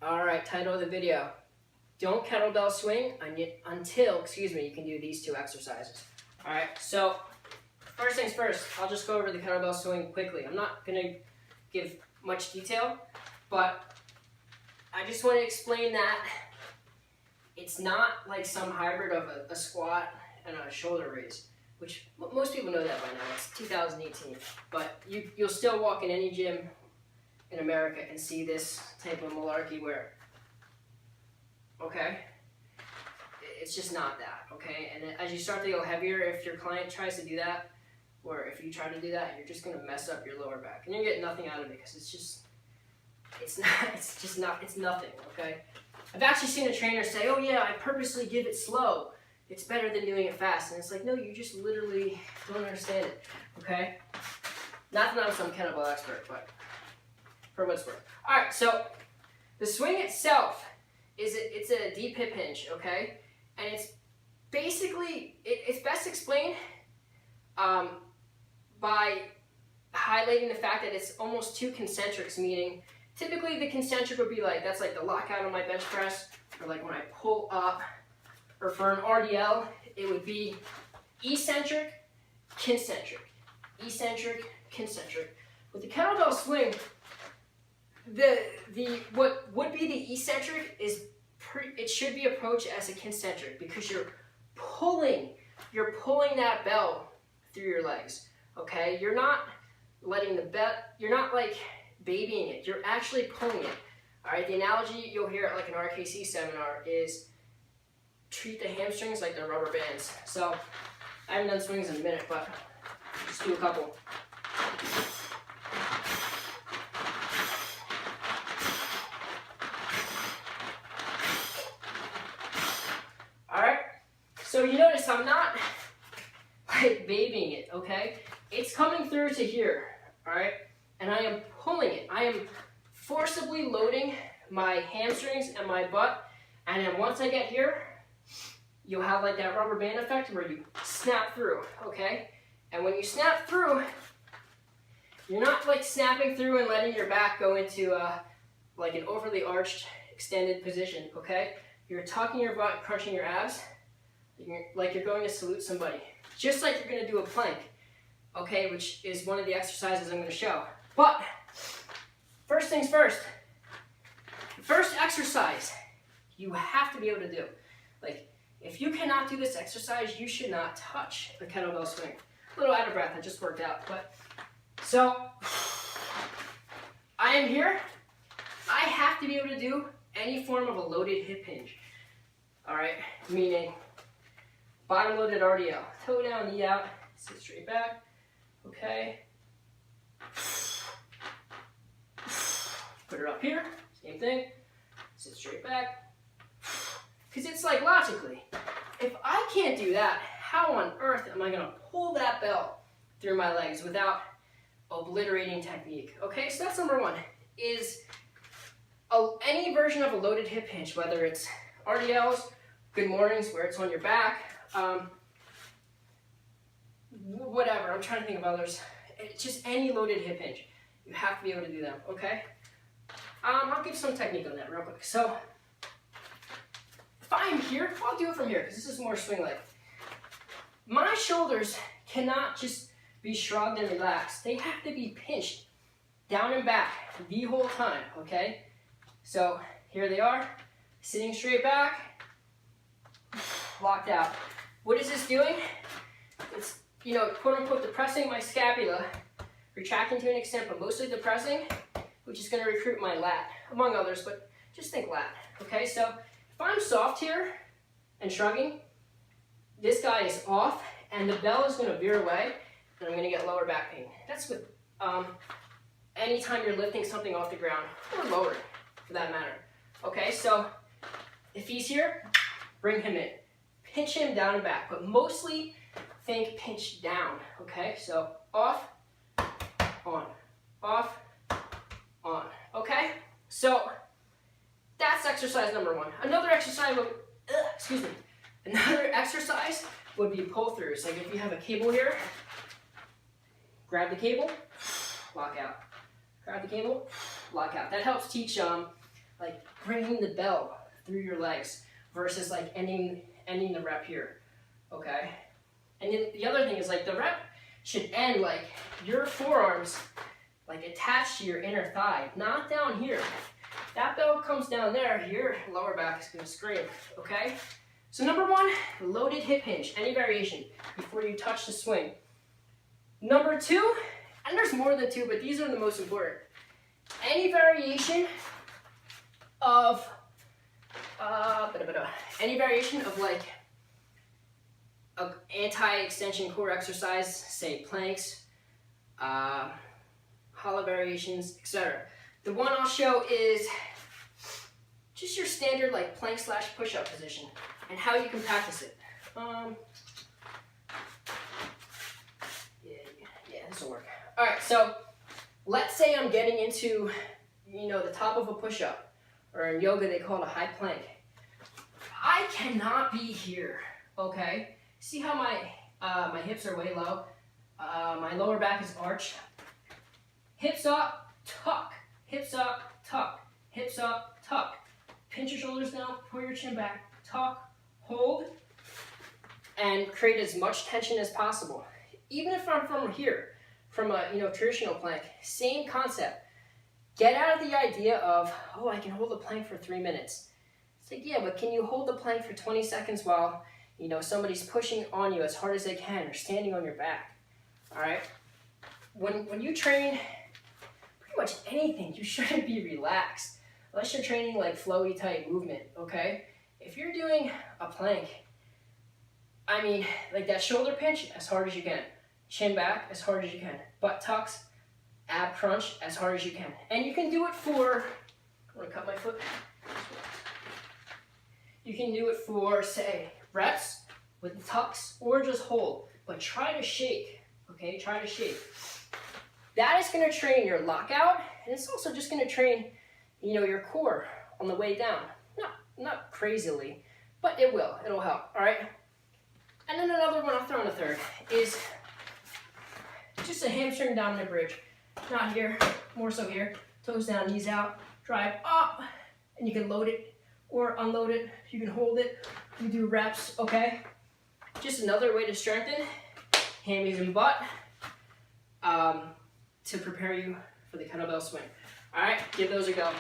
All right, title of the video. Don't kettlebell swing until you can do these two exercises. All right, so first things first, I'll just go over the kettlebell swing quickly. I'm not gonna give much detail, but I just want to explain that it's not like some hybrid of a squat and a shoulder raise, which most people know that by now. It's 2018, but you'll still walk in any gym in America and see this type of malarkey where, okay, it's just not that, okay? And as you start to go heavier, if your client tries to do that, or if you try to do that, you're just gonna mess up your lower back, and you're getting nothing out of it because it's nothing, okay? I've actually seen a trainer say, oh yeah, I purposely give it slow. It's better than doing it fast. And it's like, no, you just literally don't understand it, okay? Not that I'm some kettlebell expert, but for what's worth. All right, so the swing itself it's a deep hip hinge, okay? And it's basically, it's best explained by highlighting the fact that it's almost two concentrics, meaning typically the concentric would be like, that's like the lockout on my bench press, or like when I pull up, or for an RDL, it would be eccentric, concentric, eccentric, concentric. With the kettlebell swing, what would be the eccentric is it should be approached as a concentric because you're pulling that bell through your legs. Okay, you're not letting the bell, you're not like babying it, you're actually pulling it. All right, the analogy you'll hear at like an RKC seminar is treat the hamstrings like they're rubber bands. So I haven't done swings in a minute, but just do a couple. All right, so you notice I'm not like babying it, okay? It's coming through to here, all right? And I am pulling it. I am forcibly loading my hamstrings and my butt. And then once I get here, you'll have like that rubber band effect where you snap through, okay? And when you snap through, you're not like snapping through and letting your back go into like an overly arched, extended position, okay? You're tucking your butt, crunching your abs, like you're going to salute somebody. Just like you're gonna do a plank, okay? Which is one of the exercises I'm gonna show. But, first things first, the first exercise you have to be able to do. Like, if you cannot do this exercise, you should not touch the kettlebell swing. A little out of breath, I just worked out. But so, I am here. I have to be able to do any form of a loaded hip hinge. All right, meaning bottom loaded RDL. Toe down, knee out, sit straight back. Okay. Put it up here, same thing. Sit straight back. Because it's like logically, if I can't do that, how on earth am I gonna pull that bell through my legs without obliterating technique? Okay, so that's number one, is any version of a loaded hip hinge, whether it's RDLs, good mornings where it's on your back, whatever, I'm trying to think of others. It's just any loaded hip hinge. You have to be able to do them, okay? I'll give some technique on that real quick. So, if I'm here, I'll do it from here because this is more swing-like. My shoulders cannot just be shrugged and relaxed. They have to be pinched down and back the whole time, okay? So, here they are, sitting straight back, locked out. What is this doing? It's, quote unquote, depressing my scapula, retracting to an extent, but mostly depressing, which is going to recruit my lat, among others, but just think lat, okay? So if I'm soft here and shrugging, this guy is off, and the bell is going to veer away, and I'm going to get lower back pain. That's with anytime you're lifting something off the ground, or lower, for that matter. Okay, so if he's here, bring him in. Pinch him down and back, but mostly think pinch down, okay? So off, on, off, on, okay? So that's exercise number one. Another exercise would be pull throughs. Like if you have a cable here, grab the cable, lock out. Grab the cable, lock out. That helps teach like bringing the bell through your legs versus like ending the rep here, okay? And then the other thing is like the rep should end like your forearms like attached to your inner thigh, not down here. That bell comes down there, your lower back is gonna scream, okay? So number one, loaded hip hinge, any variation before you touch the swing. Number two, and there's more than two, but these are the most important. Any variation of, like an anti-extension core exercise, say planks, hollow variations, etc. The one I'll show is just your standard like plank / push-up position and how you can practice it. Yeah, this will work. All right, so let's say I'm getting into, the top of a push-up, or in yoga they call it a high plank. I cannot be here, okay? See how my hips are way low? My lower back is arched. Hips up, tuck. Hips up, tuck. Hips up, tuck. Pinch your shoulders down, pull your chin back, tuck, hold, and create as much tension as possible. Even if I'm from here, from a traditional plank, same concept. Get out of the idea of, oh, I can hold the plank for 3 minutes. It's like, yeah, but can you hold the plank for 20 seconds while somebody's pushing on you as hard as they can or standing on your back? All right. When you train pretty much anything, you shouldn't be relaxed unless you're training like flowy type movement. Okay. If you're doing a plank, I mean, like that shoulder pinch as hard as you can, chin back as hard as you can, butt tucks, ab crunch as hard as you can, and you can do it for. I'm gonna cut my foot. You can do it for, say, reps with the tucks or just hold, but try to shake, okay? Try to shake. That is gonna train your lockout, and it's also just gonna train, your core on the way down. Not crazily, but it will, it'll help, all right? And then another one, I'll throw in a third, is just a hamstring dominant bridge. Not here, more so here. Toes down, knees out, drive up, and you can load it or unload it. You can hold it. You do reps, okay? Just another way to strengthen hammies and butt to prepare you for the kettlebell swing. All right, give those a go.